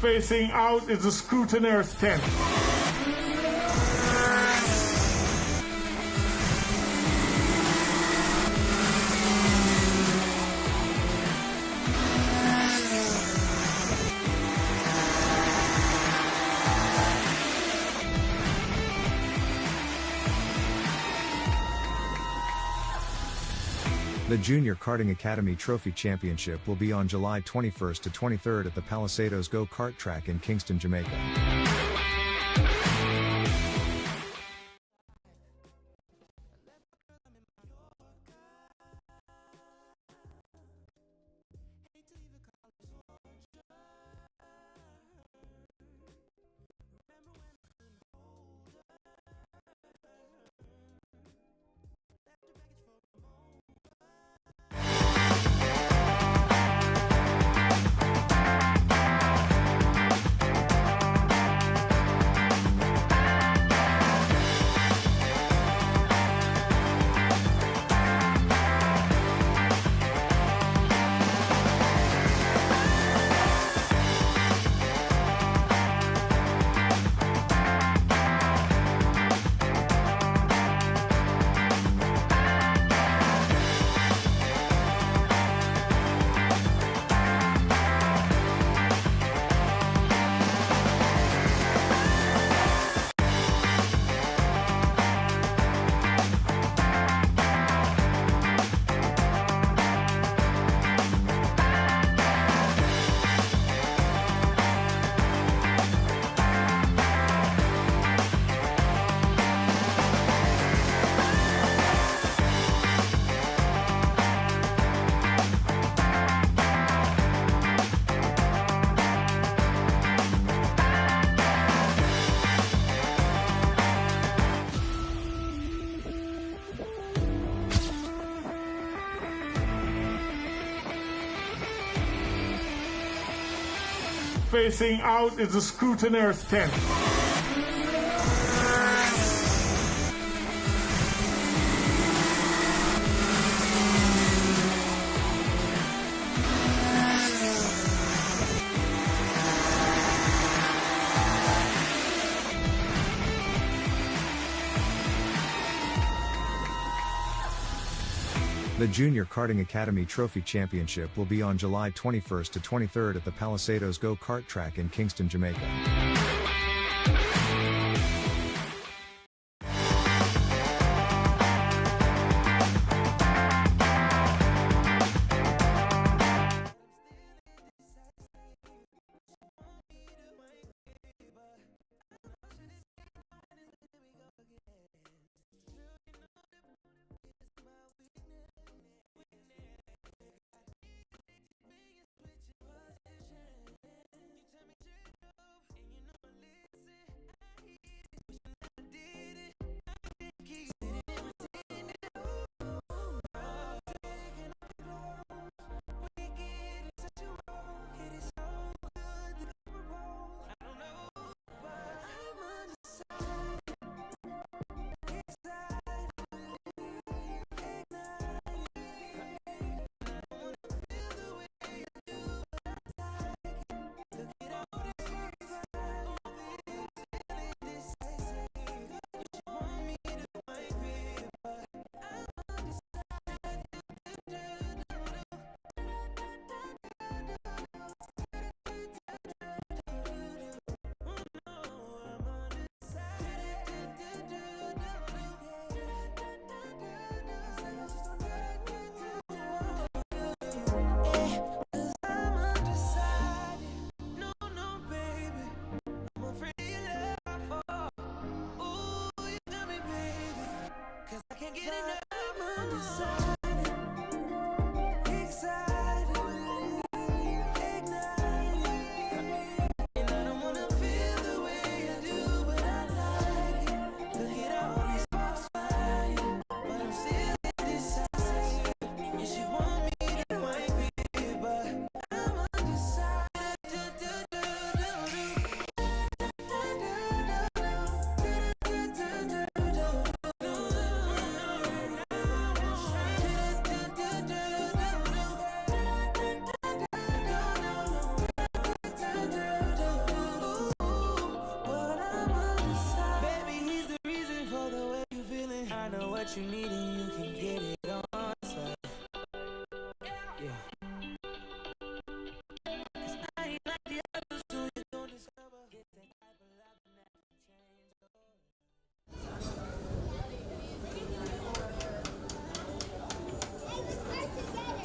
Facing out is the scrutineer's tent. The Junior Karting Academy Trophy Championship will be on July 21st to 23rd at the Palisados Go-Kart Track in Kingston, Jamaica. Facing out is the scrutineer's tent. The Junior Karting Academy Trophy Championship will be on July 21st to 23rd at the Palisados Go-Kart Track in Kingston, Jamaica. what you need and you can get it on site. Yeah. 'Cause I ain't like the others, so you don't discover. Get that type of love and that can change.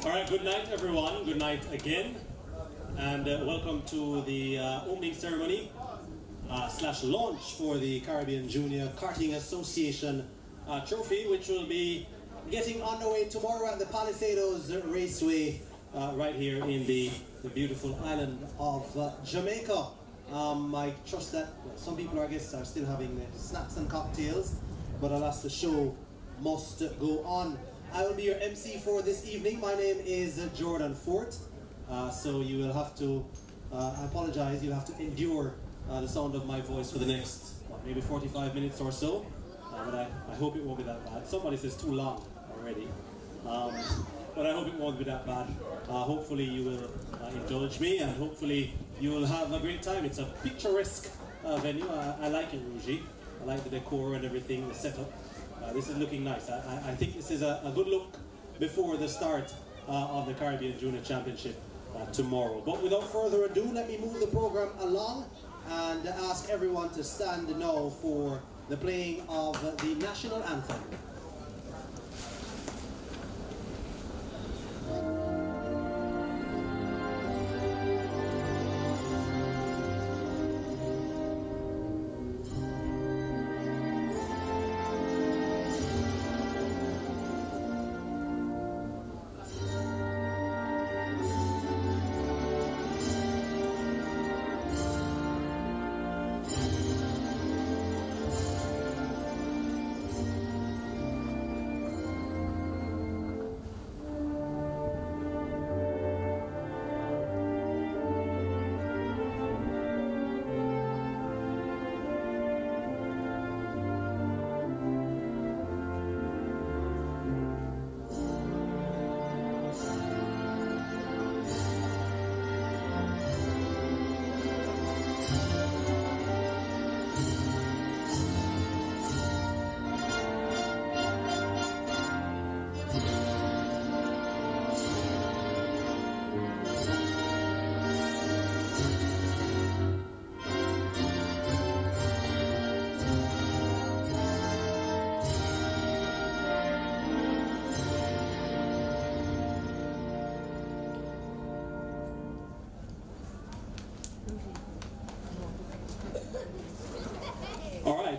All right, good night, everyone. Good night again. And welcome to the opening ceremony slash launch for the Caribbean Junior Karting Association trophy, which will be getting underway tomorrow at the Palisados Raceway right here in the beautiful island of Jamaica. I trust that some people, I guess, are still having snacks and cocktails, but alas, the show must go on. I will be your MC for this evening. My name is Jordan Fort. So you will have to, I apologize, you'll have to endure the sound of my voice for the next, maybe 45 minutes or so. But I hope it won't be that bad. Somebody says too long already. But I hope it won't be that bad. Hopefully you will indulge me, and hopefully you will have a great time. It's a picturesque venue. I like it, Rougie. I like the decor and everything, the setup. This is looking nice. I think this is a good look before the start of the Caribbean Junior Championship tomorrow. But without further ado, let me move the program along and ask everyone to stand now for the playing of the national anthem.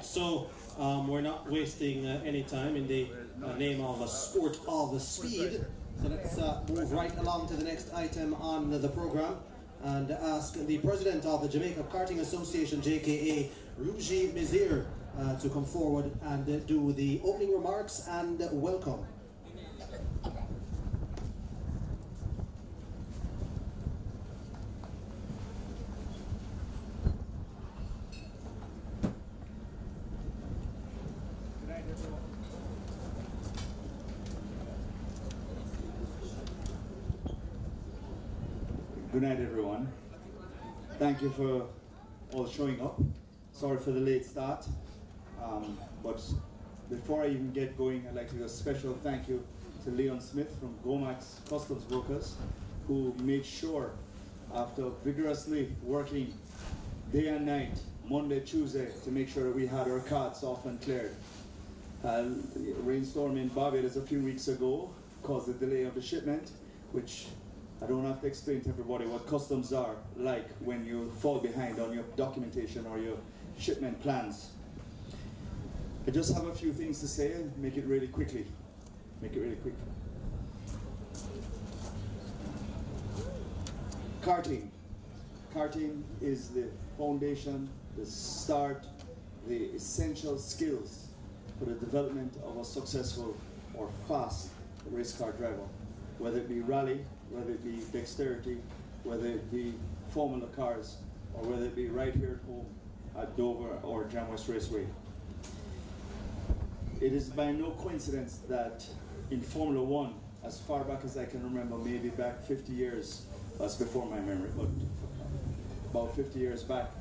So we're not wasting any time in the name of a sport of speed. So let's move right along to the next item on the program and ask the president of the Jamaica Karting Association, JKA, Rougie Mizir, to come forward and do the opening remarks and welcome. Good night, everyone. Thank you for all showing up. Sorry for the late start. But before I even get going, I'd like to give a special thank you to Leon Smith from Gomax Customs Brokers, who made sure, after vigorously working day and night, Monday, Tuesday, to make sure that we had our carts off and cleared. Rainstorm in Barbados a few weeks ago caused a delay of the shipment, which I don't have to explain to everybody what customs are like when you fall behind on your documentation or your shipment plans. I just have a few things to say and make it really quickly. Karting. Karting is the foundation, the start, the essential skills for the development of a successful or fast race car driver, whether it be rally, whether it be dexterity, whether it be Formula cars, or whether it be right here at home at Dover or Jamwest Raceway. It is by no coincidence that in Formula One, as far back as I can remember, maybe back 50 years, that's before my memory, but about 50 years back,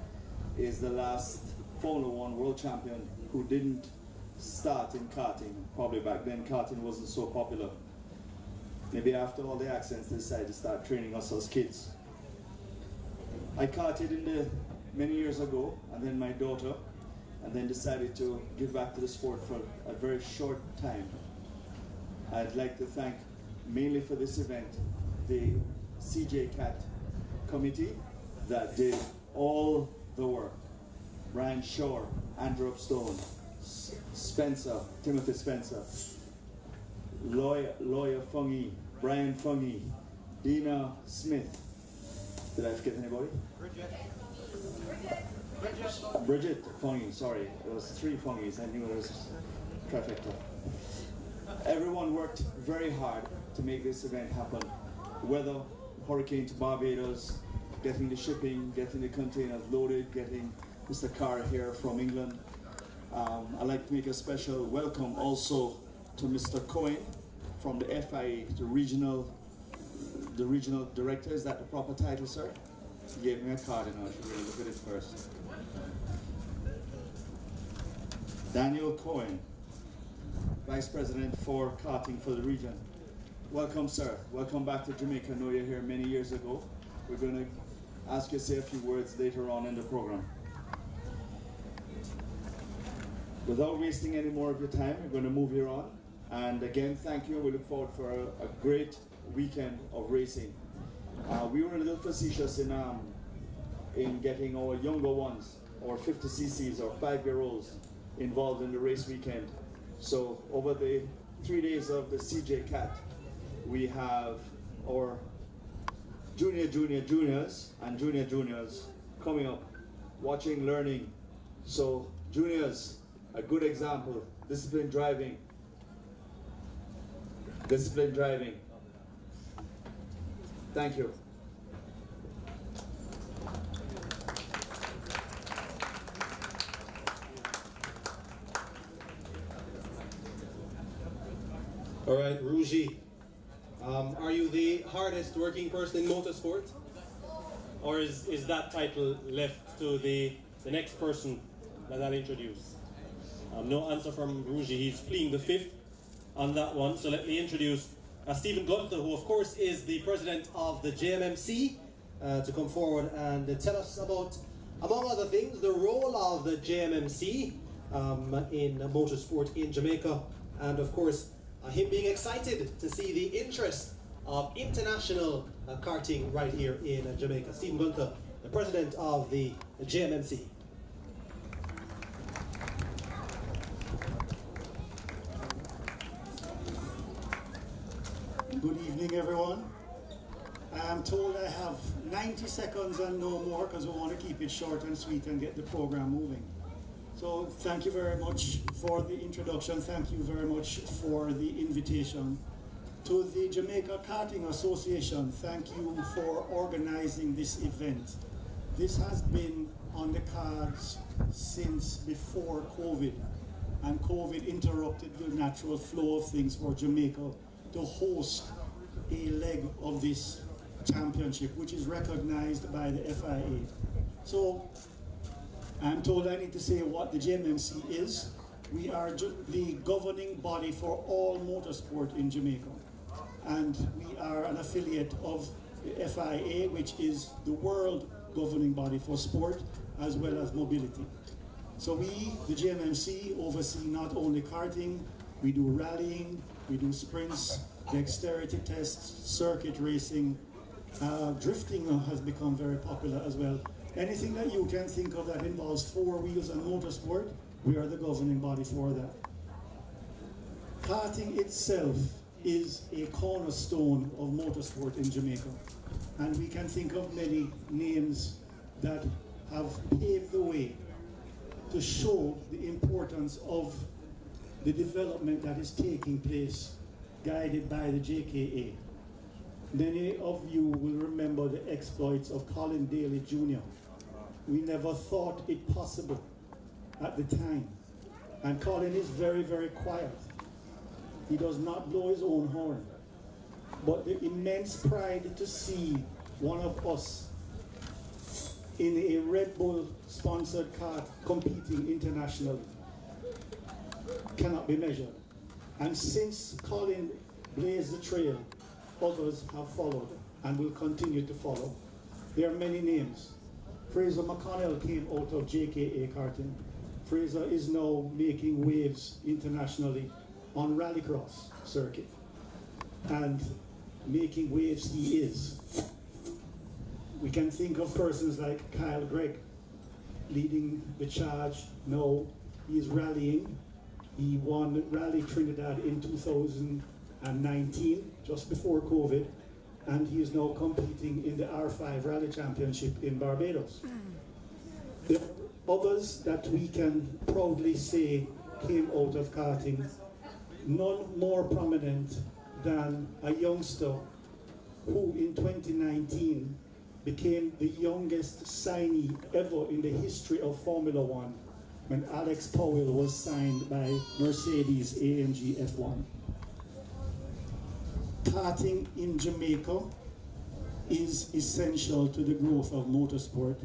is the last Formula One world champion who didn't start in karting. Probably back then karting wasn't so popular. Maybe after all the accidents they decided to start training us as kids. I karted many years ago, and then my daughter, and then decided to give back to the sport for a very short time. I'd like to thank, mainly for this event, the CJKAT committee that did all the work. Brian Shore, Andrew Upstone, Timothy Spencer, Lawyer Fungy, Brian Fungy, Dina Smith. Did I forget anybody? Bridget Fungy, sorry. It was 3 Fungies. I knew it was trifecta. Everyone worked very hard to make this event happen. Weather, hurricane to Barbados, getting the shipping, getting the containers loaded, getting Mr. Carr here from England. I'd like to make a special welcome also to Mr. Cohen from the FIA, the regional director. Is that the proper title, sir? He gave me a card and I should really look at it first. Daniel Cohen, Vice President for karting for the region. Welcome, sir. Welcome back to Jamaica. I know you're here many years ago. We're going to ask you to say a few words later on in the program. Without wasting any more of your time, we're going to move here on. And again, thank you. We look forward for a great weekend of racing. We were a little facetious in getting our younger ones, or 50cc's or 5-year-olds, involved in the race weekend. So over the 3 days of the CJKAT, we have our juniors and juniors coming up, watching, learning. So juniors, a good example, disciplined driving. Disciplined driving. Thank you. All right, Ruji, are you the hardest working person in motorsport? Or is that title left to the next person that I'll introduce? No answer from Ruji. He's pleading the fifth on that one. So let me introduce Stephen Gunther, who of course is the president of the JMMC, to come forward and tell us about, among other things, the role of the JMMC in motorsport in Jamaica, and of course him being excited to see the interest of international karting right here in Jamaica. Stephen Gunther, the president of the JMMC. Good evening, everyone. I am told I have 90 seconds and no more because we want to keep it short and sweet and get the program moving. So thank you very much for the introduction. Thank you very much for the invitation. To the Jamaica Karting Association, thank you for organizing this event. This has been on the cards since before COVID, and COVID interrupted the natural flow of things for Jamaica to host a leg of this championship, which is recognized by the FIA. So I'm told I need to say what the JMMC is. We are the governing body for all motorsport in Jamaica. And we are an affiliate of the FIA, which is the world governing body for sport as well as mobility. So we, the JMMC, oversee not only karting, we do rallying, we do sprints, dexterity tests, circuit racing. Drifting has become very popular as well. Anything that you can think of that involves 4 wheels and motorsport, we are the governing body for that. Karting itself is a cornerstone of motorsport in Jamaica. And we can think of many names that have paved the way to show the importance of the development that is taking place, guided by the JKA. Many of you will remember the exploits of Colin Daly Jr. We never thought it possible at the time. And Colin is very, very quiet. He does not blow his own horn. But the immense pride to see one of us in a Red Bull sponsored kart competing internationally. cannot be measured. And since Colin blazed the trail, others have followed and will continue to follow. There are many names. Fraser McConnell came out of JKA Karting. Fraser is now making waves internationally on rallycross circuit. And making waves he is. We can think of persons like Kyle Gregg leading the charge. Now he is rallying. He won Rally Trinidad in 2019, just before COVID, and he is now competing in the R5 Rally Championship in Barbados. There are others that we can proudly say came out of karting, none more prominent than a youngster who in 2019 became the youngest signee ever in the history of Formula One when Alex Powell was signed by Mercedes AMG F1. Karting in Jamaica is essential to the growth of motorsport,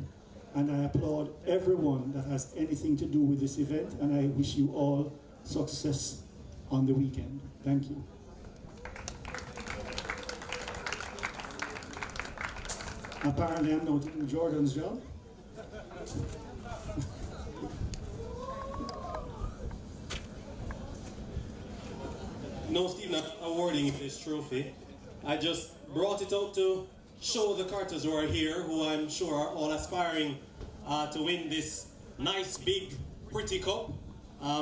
and I applaud everyone that has anything to do with this event, and I wish you all success on the weekend. Thank you. Apparently I'm now taking Jordan's job. No, Steve, not awarding this trophy. I just brought it out to show the karters who are here, who I'm sure are all aspiring to win this nice, big, pretty cup.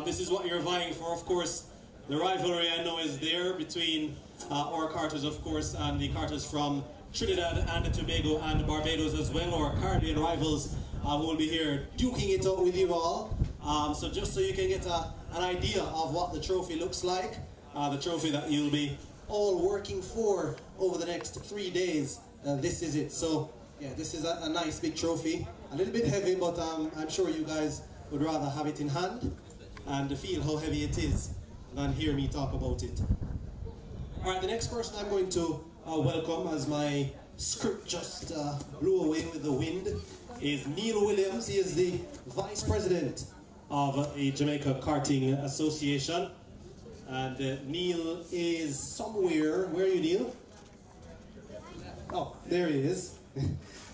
This is what you're vying for, of course. The rivalry I know is there between our karters, of course, and the karters from Trinidad and Tobago and Barbados as well, our Caribbean rivals who will be here duking it out with you all. So just so you can get an idea of what the trophy looks like, the trophy that you'll be all working for over the next 3 days, this is it. So yeah, this is a nice big trophy, a little bit heavy, but I'm sure you guys would rather have it in hand and feel how heavy it is than hear me talk about it. Alright, the next person I'm going to welcome, as my script just blew away with the wind, is Neil Williams. He is the Vice President of the Jamaica Karting Association. And Neil is somewhere. Where are you, Neil? Oh, there he is.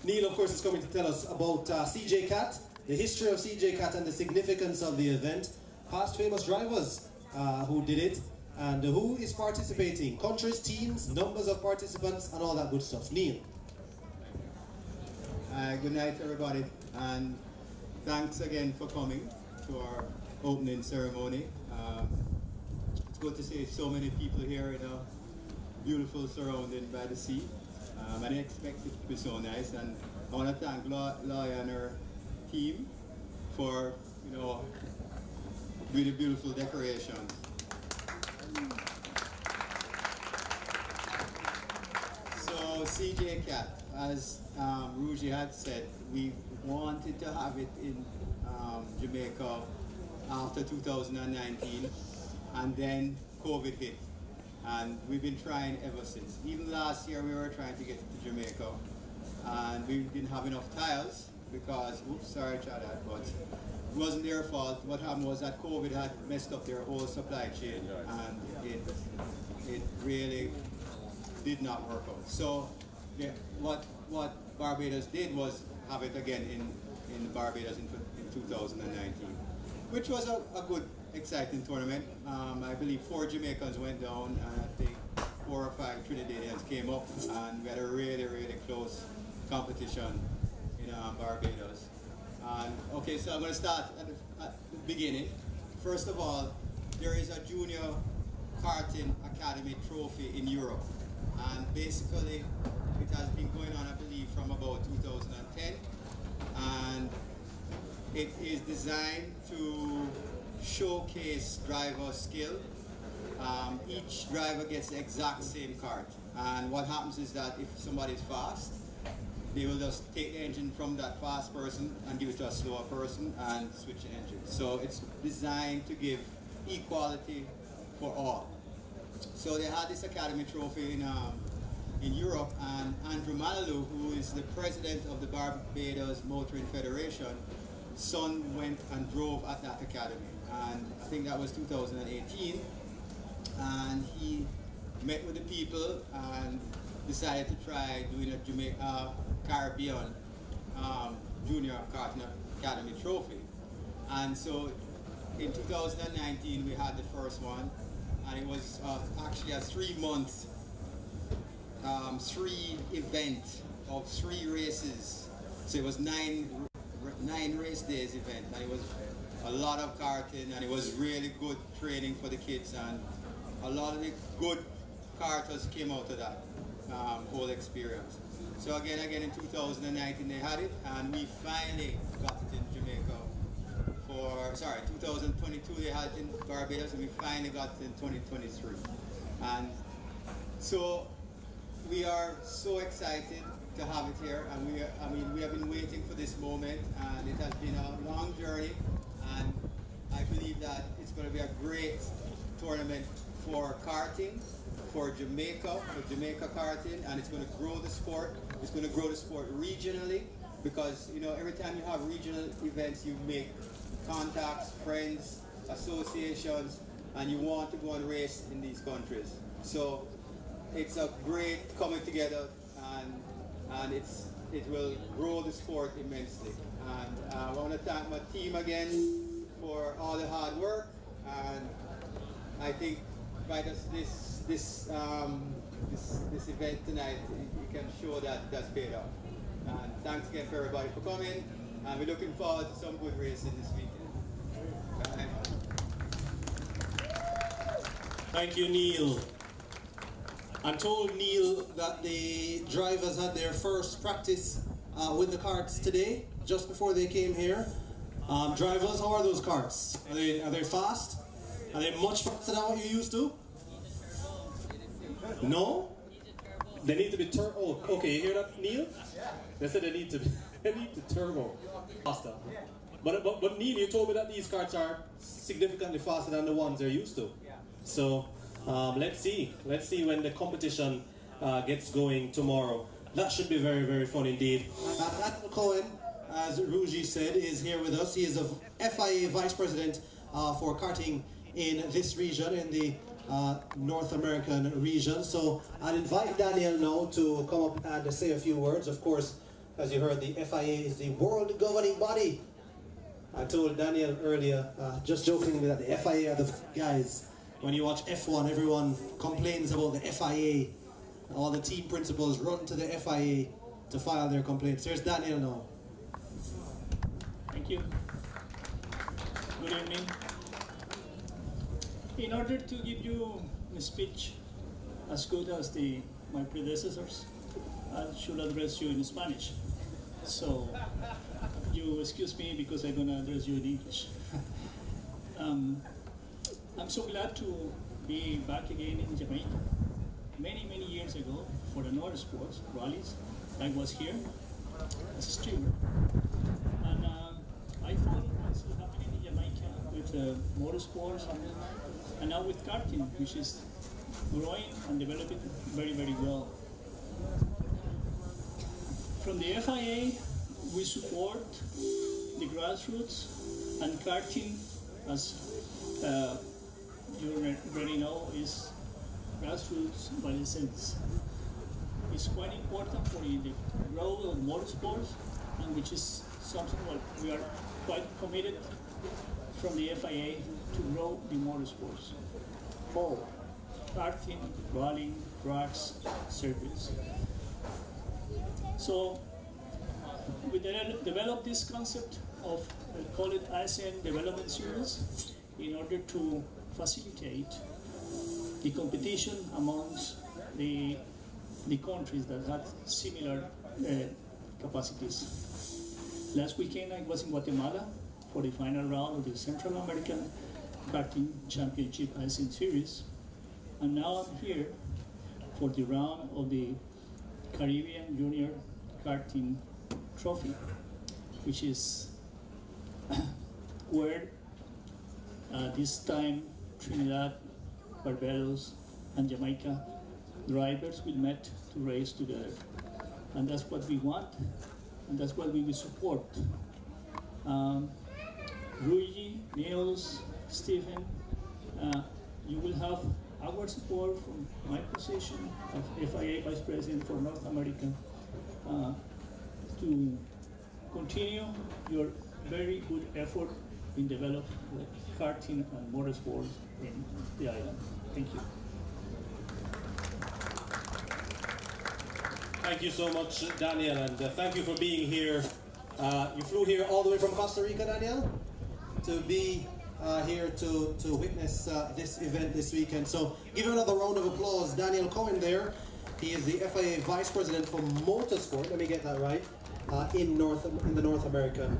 Neil, of course, is coming to tell us about CJKAT, the history of CJKAT and the significance of the event, past famous drivers who did it, and who is participating, countries, teams, numbers of participants, and all that good stuff. Neil. Good night, everybody, and thanks again for coming to our opening ceremony. It's good to see so many people here in a beautiful surrounding by the sea. I didn't expect it to be so nice, and I want to thank Loya and her team for, really beautiful decorations. So CJKAT, as Ruji had said, we wanted to have it in Jamaica after 2019, and then COVID hit, and we've been trying ever since. Even last year we were trying to get it to Jamaica, and we didn't have enough tires because, oops, sorry Chad, but it wasn't their fault. What happened was that COVID had messed up their whole supply chain, and it really did not work out. So yeah, what Barbados did was have it again in Barbados in 2019, which was a good, exciting tournament. I believe 4 Jamaicans went down, and I think 4 or 5 Trinidadians came up, and we had a really, really close competition in Barbados. Okay, so I'm going to start at the beginning. First of all, there is a Junior Karting Academy trophy in Europe, and basically it has been going on, I believe, from about 2010, and it is designed to showcase driver skill. Each driver gets the exact same kart, and what happens is that if somebody is fast, they will just take the engine from that fast person and give it to a slower person and switch the engine. So it's designed to give equality for all. So they had this Academy trophy in Europe, and Andrew Manilow, who is the president of the Barbados Motoring Federation, son went and drove at that academy, and I think that was 2018. And he met with the people and decided to try doing a Jamaica Caribbean Junior Karting Academy trophy. And so in 2019 we had the first one, and it was actually a 3-month, 3-event of 3 races. So it was 9 race days event, and it was a lot of karting, and it was really good training for the kids, and a lot of the good karters came out of that whole experience. So again in 2019 they had it, and we finally got it in Jamaica. 2022 they had it in Barbados, and we finally got it in 2023. And so we are so excited to have it here, and we have been waiting for this moment, and it has been a long journey, and I believe that it's going to be a great tournament for karting, for Jamaica karting, and it's going to grow the sport. It's going to grow the sport regionally, because every time you have regional events, you make contacts, friends, associations, and you want to go and race in these countries. So it's a great coming together, and it will grow the sport immensely. And I want to thank my team again for all the hard work, and I think by this event tonight, you can show that that's paid off. And thanks again for everybody for coming, and we're looking forward to some good racing this weekend. Thank you, Neil. I'm told, Neil, that the drivers had their first practice with the karts today, just before they came here. Drivers, how are those karts? Are they fast? Are they much faster than what you used to? No? They need to be turbo. Oh, okay, you hear that, Neil? They said they need to turbo faster. But Neil, you told me that these karts are significantly faster than the ones they're used to. So let's see when the competition gets going tomorrow. That should be very, very fun indeed. Daniel Cohen, as Ruji said, is here with us. He is a FIA Vice President for karting in this region, in the North American region. So I'll invite Daniel now to come up and say a few words. Of course, as you heard, the FIA is the world governing body. I told Daniel earlier, just jokingly, that the FIA are the guys. When you watch F1, everyone complains about the FIA. All the team principals run to the FIA to file their complaints. There's Daniel now. Thank you. Good evening. In order to give you a speech as good as my predecessors, I should address you in Spanish. So you excuse me because I'm going to address you in English. I'm so glad to be back again in Jamaica. Many years ago, for the Motorsport rallies, I was here as a streamer. And I followed what's happening in Jamaica with Motorsports and now with karting, which is growing and developing very, very well. From the FIA, we support the grassroots and karting, as you already know, is grassroots by essence. It's quite important for the growth of motorsports, and which is something what we are quite committed from the FIA to grow the motorsports. All karting, rallying, tracks, circuits. So we developed this concept of, we call it ASEAN Development Series, in order to facilitate the competition amongst the countries that had similar capacities. Last weekend I was in Guatemala for the final round of the Central American Karting Championship ASEAN Series, and now I'm here for the round of the Caribbean Junior Karting Trophy, which is where this time Trinidad, Barbados, and Jamaica drivers will meet to race together. And that's what we want, and that's what we will support. Luigi, Niels, Stephen, you will have our support from my position of FIA Vice President for North America to continue your very good effort in developing the karting and motorsport in the island. Thank you. Thank you so much, Daniel, and thank you for being here. You flew here all the way from Costa Rica, Daniel, to be here to witness this event this weekend. So give him another round of applause. Daniel Cohen there. He is the FIA Vice President for Motorsport, let me get that right, in the North American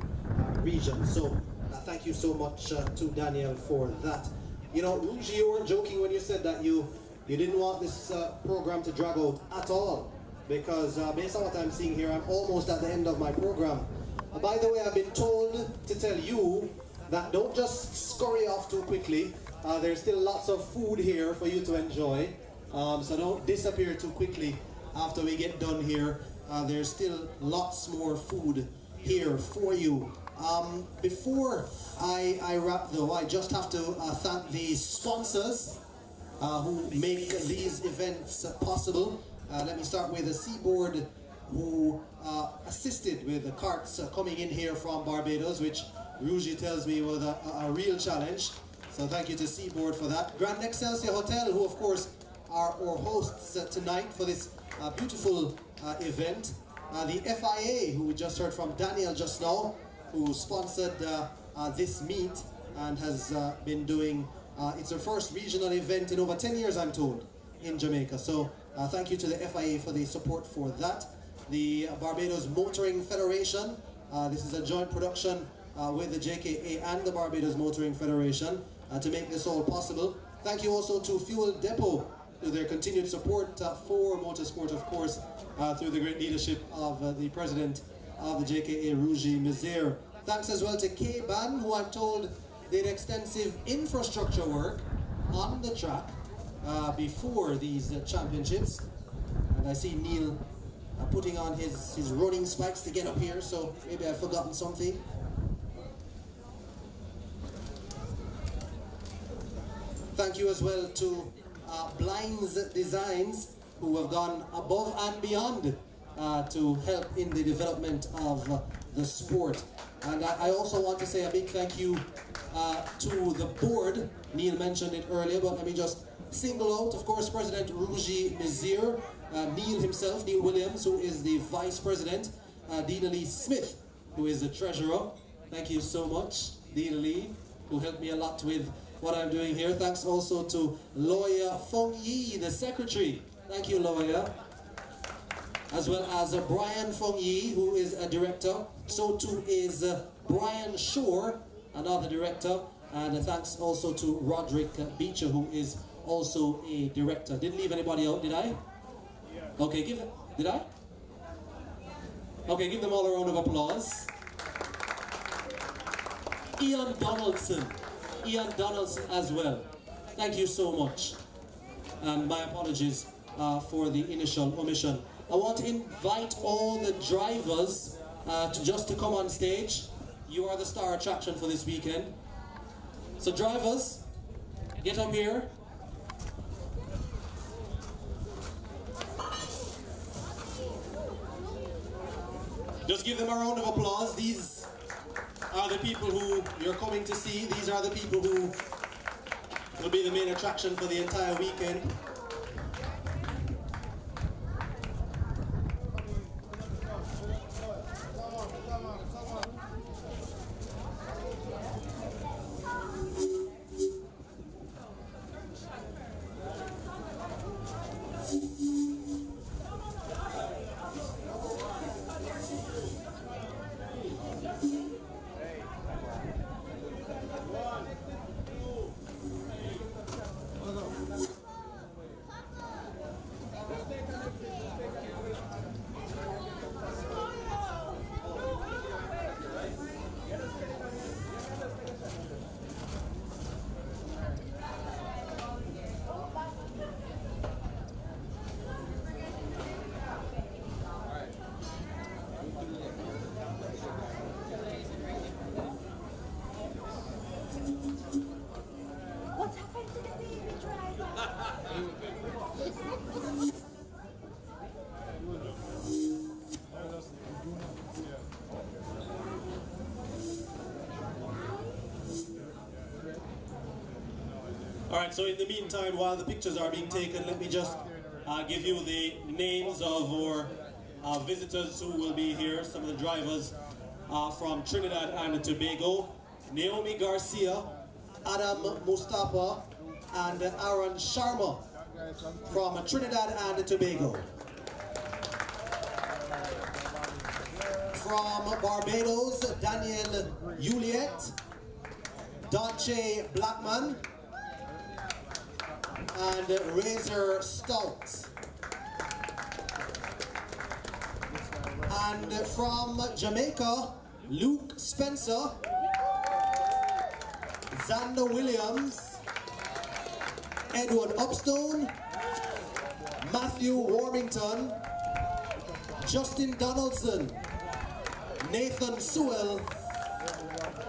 region. So thank you so much to Daniel for that. You know, Ruji, you weren't joking when you said that you didn't want this program to drag out at all, because based on what I'm seeing here, I'm almost at the end of my program. By the way, I've been told to tell you that don't just scurry off too quickly. There's still lots of food here for you to enjoy. So don't disappear too quickly after we get done here. There's still lots more food here for you. Before I wrap though, I just have to thank the sponsors who make these events possible. Let me start with the Seaboard, who assisted with the carts coming in here from Barbados, which Ruji tells me was a real challenge. So thank you to Seaboard for that. Grand Excelsior Hotel, who of course are our hosts tonight for this beautiful event. The FIA, who we just heard from Daniel just now, who sponsored this meet and has been doing, it's her first regional event in over 10 years, I'm told, in Jamaica. So thank you to the FIA for the support for that. The Barbados Motoring Federation, this is a joint production with the JKA and the Barbados Motoring Federation to make this all possible. Thank you also to Fuel Depot for their continued support for motorsport, of course, through the great leadership of the president of the JKA, Ruji Mizir. Thanks as well to K-Ban, who I'm told did extensive infrastructure work on the track before these championships. And I see Neil putting on his running spikes to get up here, so maybe I've forgotten something. Thank you as well to Blinds Designs, who have gone above and beyond to help in the development of the sport. And I also want to say a big thank you to the board. Neil mentioned it earlier, but let me just single out, of course, President Ruji Mizir, Neil himself, Neil Williams, who is the Vice President, Dina Lee Smith, who is the Treasurer. Thank you so much, Dina Lee, who helped me a lot with what I'm doing here. Thanks also to Lawyer Fong Yi, the Secretary. Thank you, Lawyer. As well as Brian Fong Yi, who is a Director. So too is Brian Shore, another Director. And thanks also to Roderick Beecher, who is also a Director. Didn't leave anybody out, did I? Okay, did I? Okay, give them all a round of applause. Ian Donaldson as well. Thank you so much. And my apologies for the initial omission. I want to invite all the drivers to come on stage. You are the star attraction for this weekend. So drivers, get up here. Just give them a round of applause. These are the people who you're coming to see. These are the people who will be the main attraction for the entire weekend. All right, so in the meantime, while the pictures are being taken, let me just give you the names of our visitors who will be here. Some of the drivers from Trinidad and Tobago: Naomi Garcia, Adam Mustafa, and Aaron Sharma from Trinidad and Tobago. From Barbados, Daniel Juliet, Donche Blackman, and Razor Stout. And from Jamaica, Luke Spencer, Xander Williams, Edward Upstone, Matthew Warmington, Justin Donaldson, Nathan Sewell,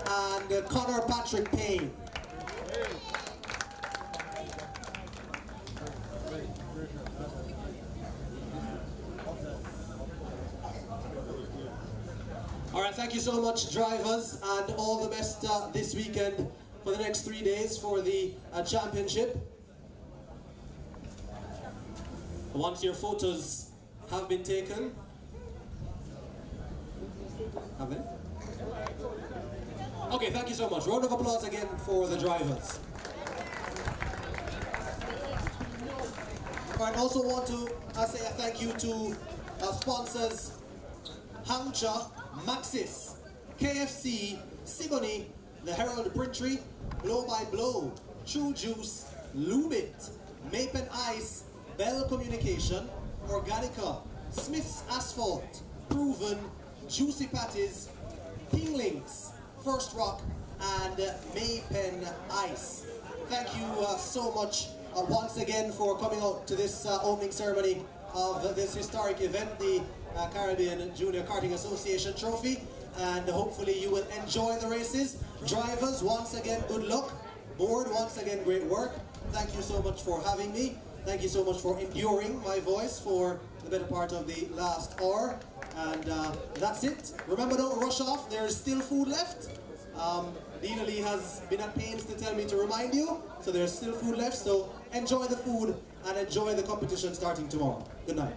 and Connor Patrick Payne. All right, thank you so much, drivers, and all the best this weekend for the next 3 days for the championship. Once your photos have been taken, have they? Okay, thank you so much. Round of applause again for the drivers. I also want to say a thank you to our sponsors, Hangcha, Maxis, KFC, Siboney, the Herald Printry, Blow by Blow, True Juice, Lubit, Mapen Ice, Bell Communication, Organica, Smith's Asphalt, Proven, Juicy Patties, Pinglinks, First Rock, and Maypen Ice. Thank you so much once again for coming out to this opening ceremony of this historic event, the Caribbean Junior Karting Association Trophy, and hopefully you will enjoy the races. Drivers, once again, good luck. Board, once again, great work. Thank you so much for having me. Thank you so much for enduring my voice for the better part of the last hour. And that's it. Remember, don't rush off. There's still food left. Dina Lee has been at pains to tell me to remind you. So there's still food left. So enjoy the food and enjoy the competition starting tomorrow. Good night.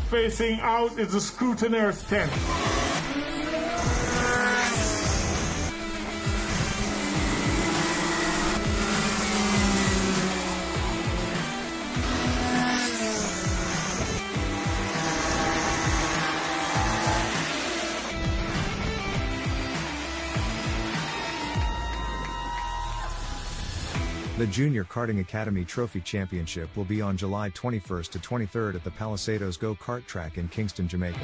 Facing out is the scrutineer's tent. The Junior Karting Academy Trophy Championship will be on July 21st to 23rd at the Palisados Go-Kart Track in Kingston, Jamaica.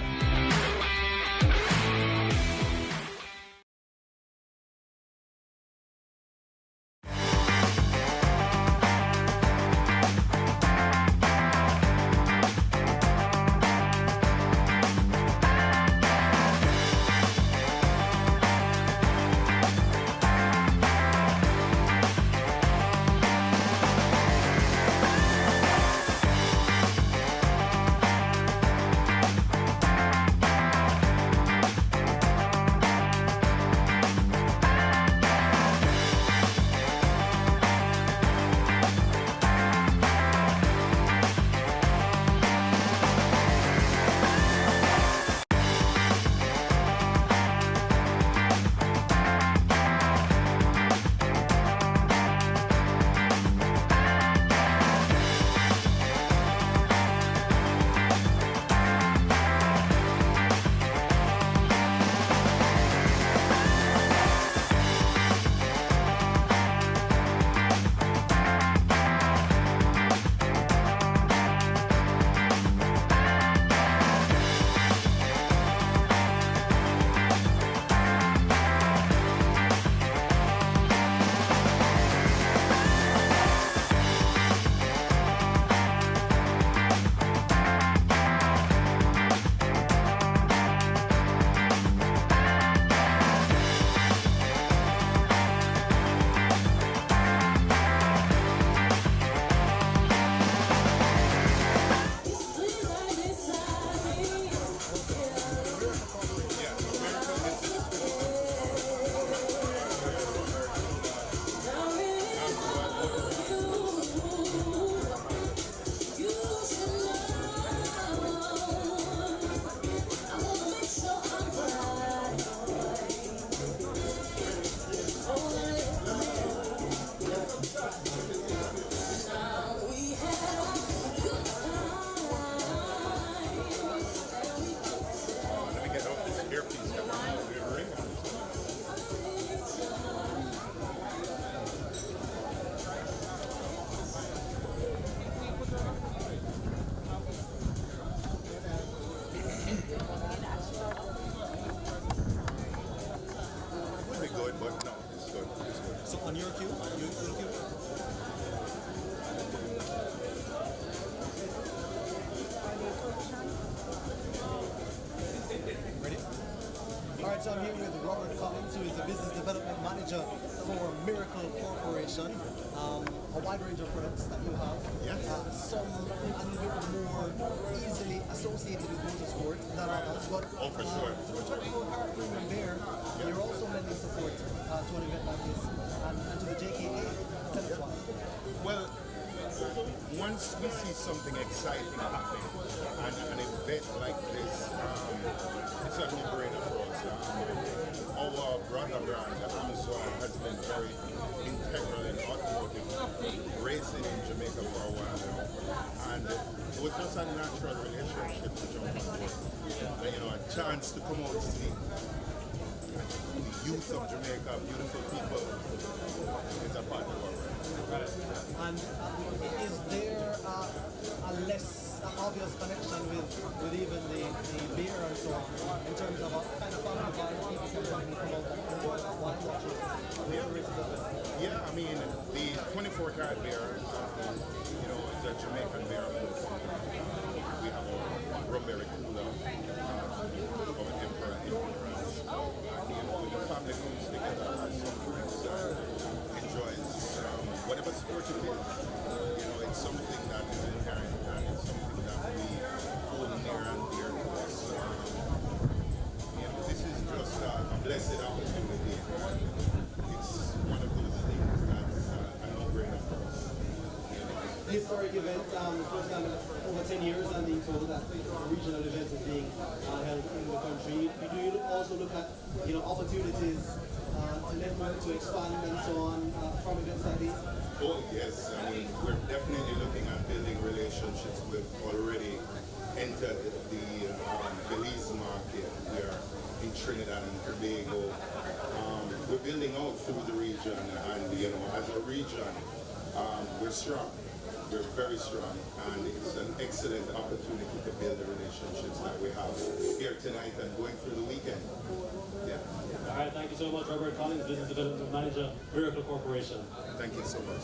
So I'm here with Robert Collins, who is the Business Development Manager for Miracle Corporation. A wide range of products that you have. Yes. Some a little bit more easily associated with motorsport than others. But for sure. through 24 Karat Premium Bear, you're also lending support to an event like this and to the JKA. Tell us why. Well, once we see something exciting happening, and an event like this, it's a no-brainer for us. Our brother brand, Amazon, has been very integral in automotive racing in Jamaica for a while now, and it was just a natural relationship to jump on board. A chance to come out and see the youth of Jamaica, beautiful people, is a part of our brand. And is there a less obvious connection with even the beer and so on in terms of a kind of family vibe, people can come out and enjoy wine watching? Yeah, I mean, the 24 karat beer, is a Jamaican beer. We have a rumberry cooler, our emperor ignorance. When the family comes together and enjoys whatever sport it is, it's something that is inherent and it's something that we hold near and dear to us. This is just a blessed opportunity. It's one of those things that's a no-brainer for us. The historic event, first time in over 10 years, I'm being told that a regional event is being held in the country. Do you also look at opportunities to network, to expand and so on from events like these? Oh yes, I mean, we're definitely looking at building relationships. We've already entered the Belize market. We're in Trinidad and Tobago. We're building out through the region, and as a region, we're strong. We're very strong, and it's an excellent opportunity to build the relationships that we have here tonight and going through the weekend. Yeah. All right, thank you so much, Robert Collins, Business Development Manager, Miracle Corporation. Thank you so much.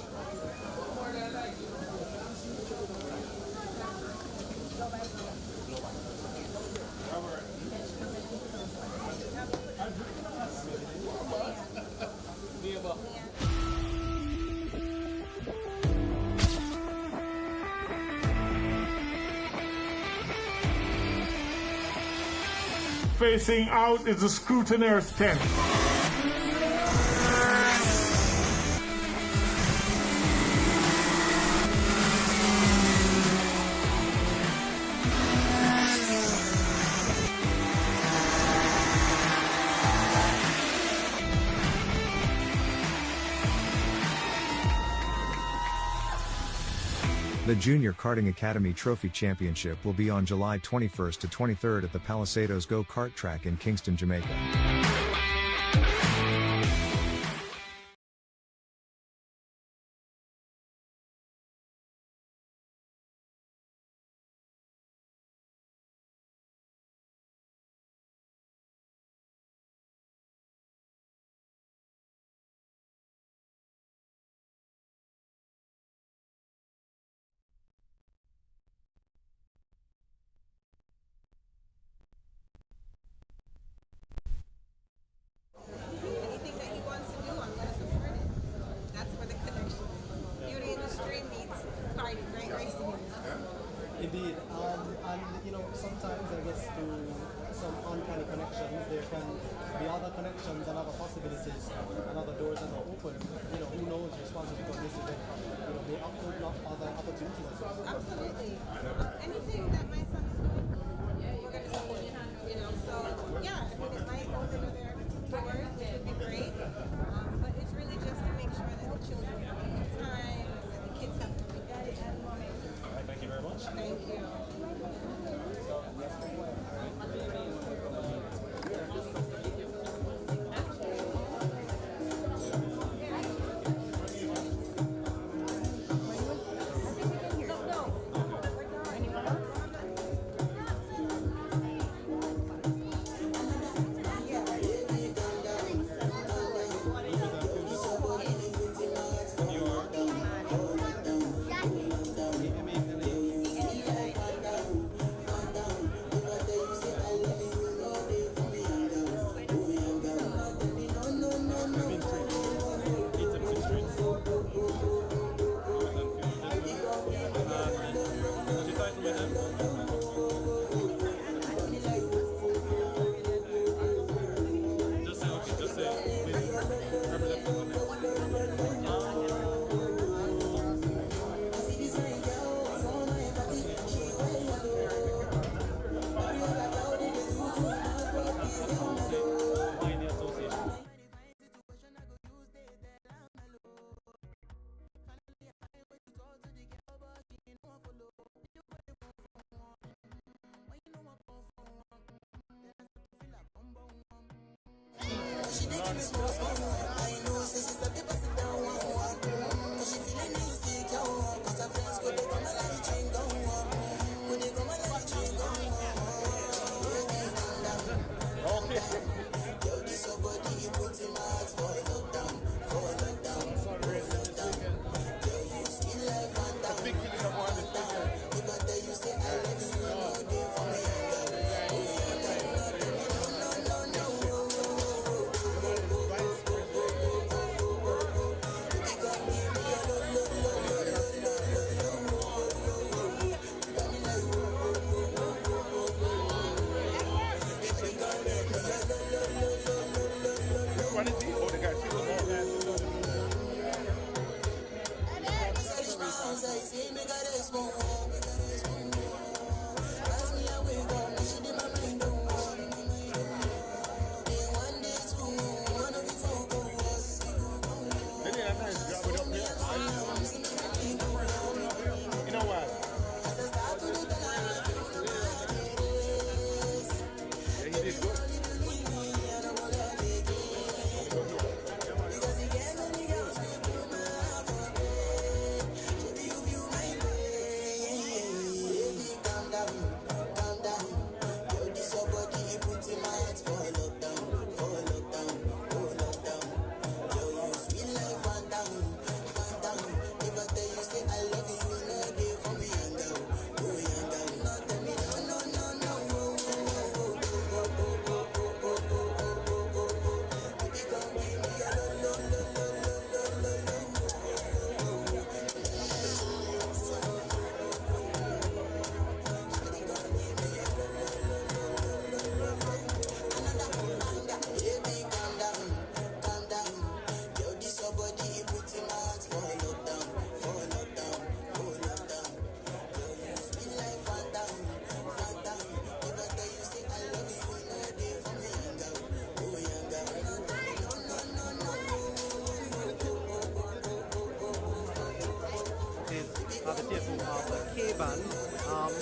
Facing out is the scrutineer's tent. The Junior Karting Academy Trophy Championship will be on July 21st to 23rd at the Palisados Go-Kart Track in Kingston, Jamaica. Indeed, and sometimes I guess through some uncanny connections, there can be other connections and other possibilities and other doors that are open. Who knows, responsible for this event, may open up other opportunities as well. Absolutely. Anything that my son's doing, we're going to support him, so yeah, it might open other doors, which would be great, but it's really just to make sure that the children have a good time, that the kids have a good time. All right, thank you very much. Thank you.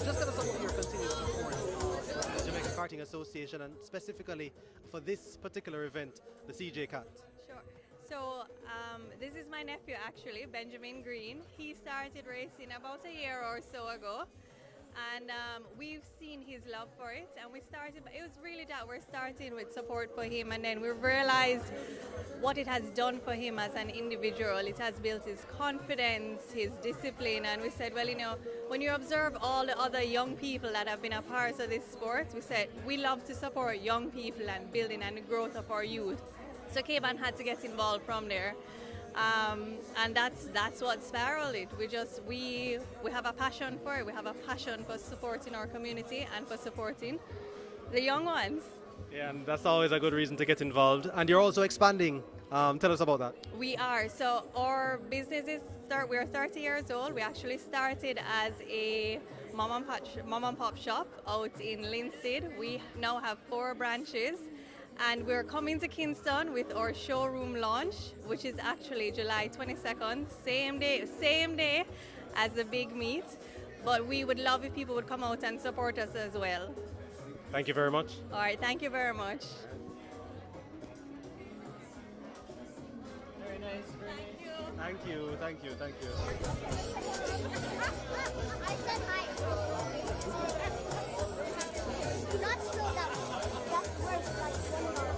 Just going to support your continued support of the Jamaica Karting Association and specifically for this particular event, the CJKAT. Sure. So this is my nephew actually, Benjamin Green. He started racing about a year or so ago. And we've seen his love for it, and we started, it was really that we're starting with support for him, and then we realized what it has done for him as an individual. It has built his confidence, his discipline, and we said, well, you know, when you observe all the other young people that have been a part of this sport, we said, we love to support young people and building and the growth of our youth. So K-Ban had to get involved from there. And that's what spiraled it. We have a passion for it. We have a passion for supporting our community and for supporting the young ones. Yeah, and that's always a good reason to get involved. And you're also expanding. Tell us about that. We are. So our businesses we're 30 years old. We actually started as a mom and pop shop out in Linstead. We now have 4 branches. And we're coming to Kingston with our showroom launch, which is actually July 22nd, same day as the big meet. But we would love if people would come out and support us as well. Thank you very much. All right, thank you very much. Very nice. Thank you. Thank you. I said hi. Do not slow down. That works like one more.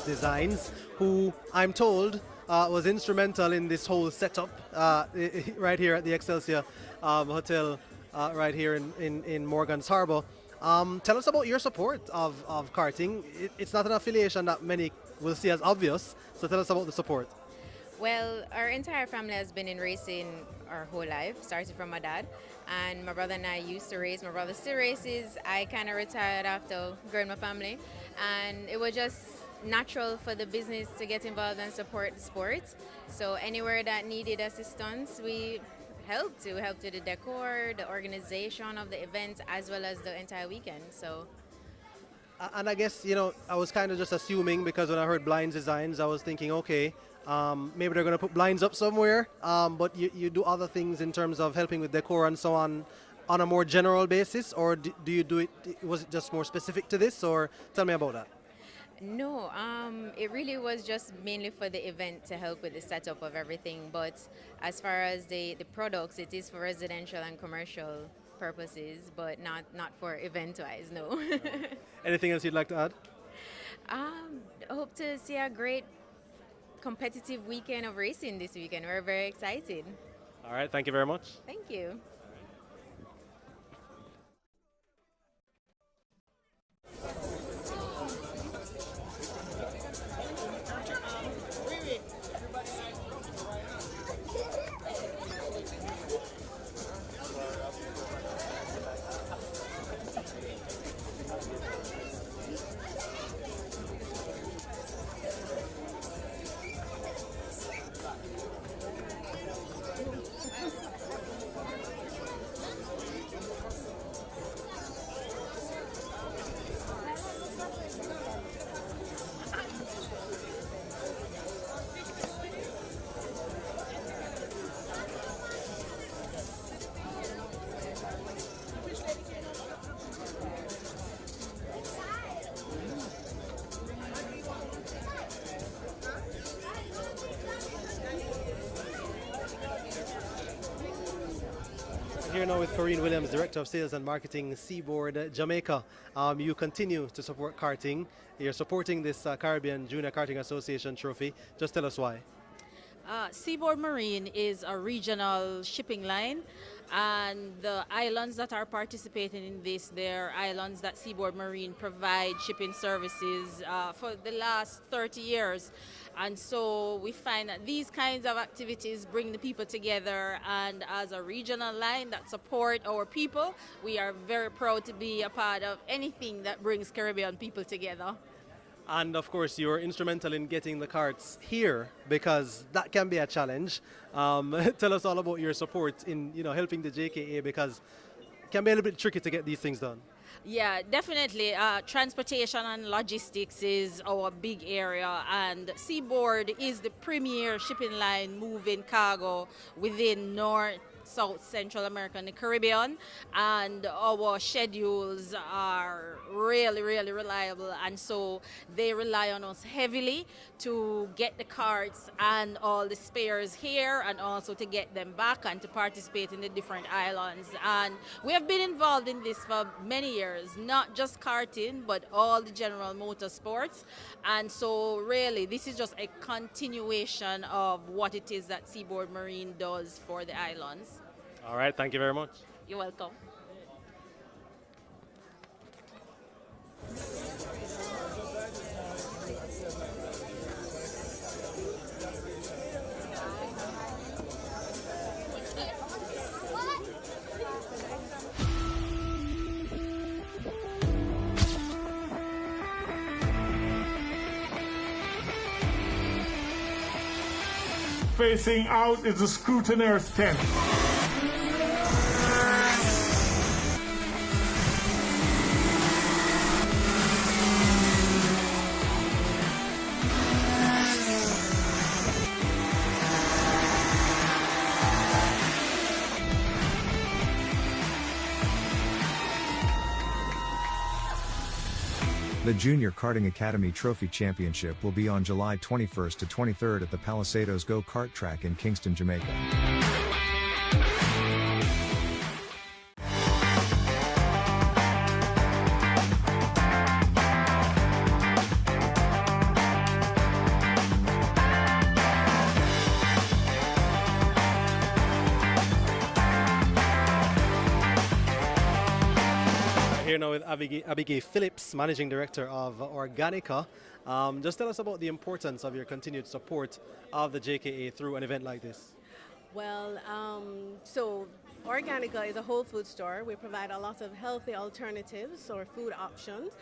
Designs, who I'm told was instrumental in this whole setup right here at the Excelsior Hotel right here in Morgan's Harbour. Tell us about your support of karting. It's not an affiliation that many will see as obvious, so tell us about the support. Well, our entire family has been in racing our whole life, started from my dad. And my brother and I used to race. My brother still races. I kind of retired after growing my family. And it was just natural for the business to get involved and support the sport. So anywhere that needed assistance, we helped. We helped with the decor, the organization of the event, as well as the entire weekend. So. And I guess, I was kind of just assuming, because when I heard blinds designs, I was thinking, okay, maybe they're going to put blinds up somewhere, but you do other things in terms of helping with decor and so on a more general basis, or do you do it, was it just more specific to this, or tell me about that? No, it really was just mainly for the event to help with the setup of everything, but as far as the products, it is for residential and commercial purposes, but not for event-wise, no. Anything else you'd like to add? I hope to see a great competitive weekend of racing this weekend. We're very excited. All right, thank you very much. Thank you. Here now with Corinne Williams, Director of Sales and Marketing, Seaboard Jamaica. You continue to support karting. You're supporting this Caribbean Junior Karting Association trophy. Just tell us why. Seaboard Marine is a regional shipping line, and the islands that are participating in this, they're islands that Seaboard Marine provide shipping services for the last 30 years. And so we find that these kinds of activities bring the people together, and as a regional line that support our people, we are very proud to be a part of anything that brings Caribbean people together. And of course, you're instrumental in getting the carts here, because that can be a challenge. Tell us all about your support in helping the JKA, because it can be a little bit tricky to get these things done. Yeah, definitely. Transportation and logistics is our big area, and Seaboard is the premier shipping line moving cargo within North, South, Central America and the Caribbean, and our schedules are really, really reliable, and so they rely on us heavily to get the carts and all the spares here, and also to get them back and to participate in the different islands. And we have been involved in this for many years, not just karting, but all the general motorsports. And so really, this is just a continuation of what it is that Seaboard Marine does for the islands. All right, thank you very much. You're welcome. Facing out is the scrutineer's tent. The Junior Karting Academy Trophy Championship will be on July 21st to 23rd at the Palisados Go-Kart Track in Kingston, Jamaica. here now with Abigail Phillips, Managing Director of Organica. Just tell us about the importance of your continued support of the JKA through an event like this. Well, so Organica is a whole food store. We provide a lot of healthy alternatives or food options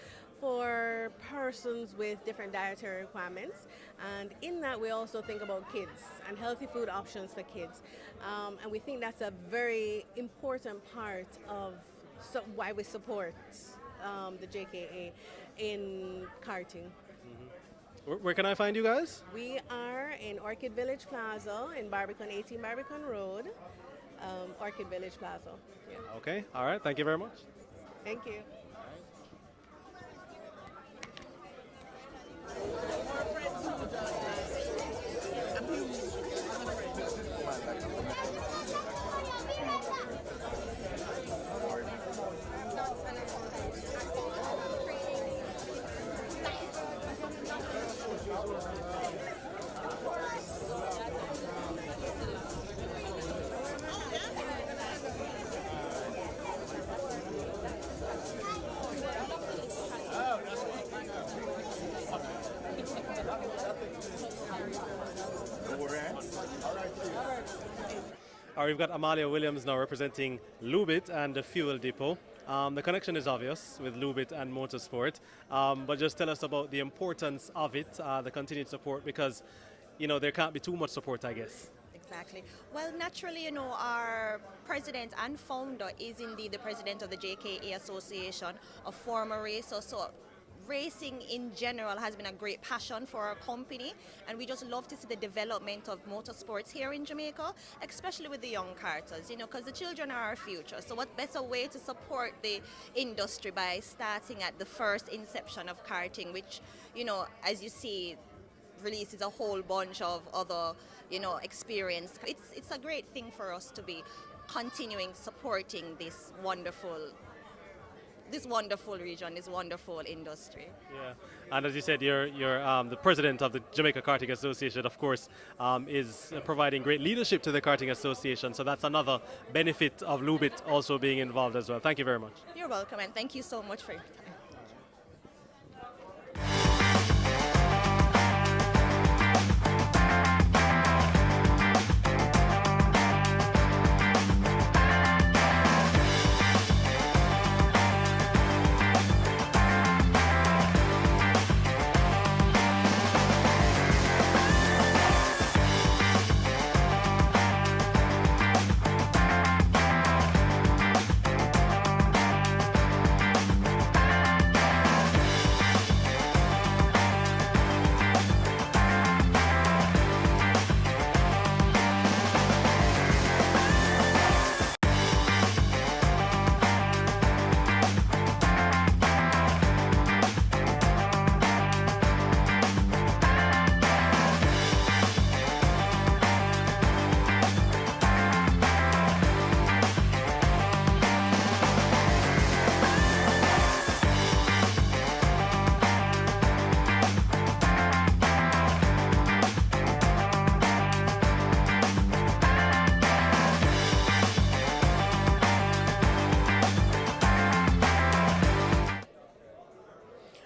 for persons with different dietary requirements. And in that, we also think about kids and healthy food options for kids. And we think that's a very important part of why we support the JKA in karting. Where can I find you guys? We are in Orchid Village Plaza in Barbican, 18 Barbican Road, Orchid Village Plaza. Yeah. Okay, all right, thank you very much. Thank you. All right, we've got Amalia Williams now representing Lubit and the Fuel Depot. The connection is obvious with Lubit and Motorsport, but just tell us about the importance of it, the continued support, because there can't be too much support, I guess. Exactly. Well, naturally, our president and founder is indeed the president of the JKA Association, a former racer. So racing in general has been a great passion for our company, and we just love to see the development of motorsports here in Jamaica, especially with the young karters, because the children are our future. So what better way to support the industry by starting at the first inception of karting, which, as you see, releases a whole bunch of other, experience. It's a great thing for us to be continuing supporting this wonderful region, this wonderful industry. Yeah, and as you said, you're the president of the Jamaica Karting Association, of course, is providing great leadership to the Karting Association, so that's another benefit of Lubit also being involved as well. Thank you very much. You're welcome, and thank you so much for your time.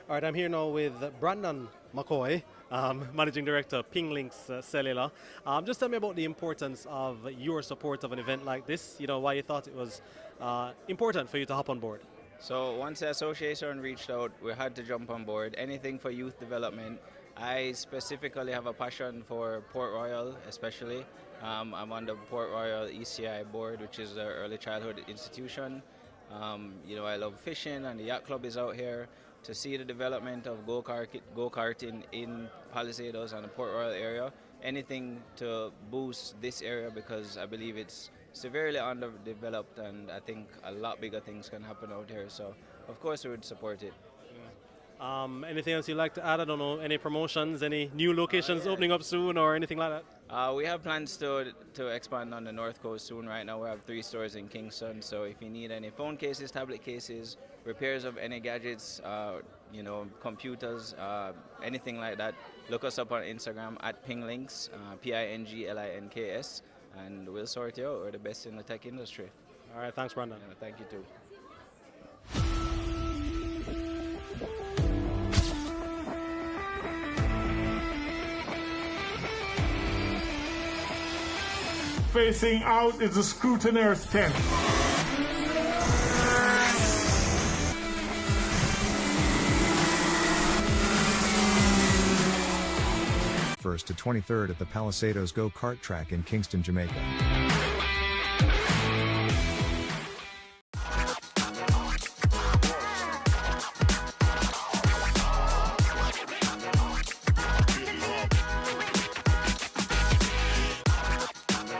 All right, I'm here now with Brandon McCoy, Managing Director, Ping Links Cellular. Just tell me about the importance of your support of an event like this, why you thought it was important for you to hop on board. So once the association reached out, we had to jump on board. Anything for youth development. I specifically have a passion for Port Royal, especially. I'm on the Port Royal ECI board, which is the early childhood institution. I love fishing, and the yacht club is out here. To see the development of go-karting in Palisadoes and the Port Royal area, anything to boost this area, because I believe it's severely underdeveloped, and I think a lot bigger things can happen out here. So, of course, we would support it. Anything else you'd like to add? I don't know, any promotions, any new locations opening up soon or anything like that? We have plans to expand on the North Coast soon. Right now we have 3 stores in Kingston, so if you need any phone cases, tablet cases, repairs of any gadgets, computers, anything like that, look us up on Instagram at Pinglinks, Pinglinks, and we'll sort you out. We're the best in the tech industry. All right, thanks, Brandon. Thank you too. Facing out is the scrutineer's tent. First to 23rd at the Palisadoes Go-Kart track in Kingston, Jamaica.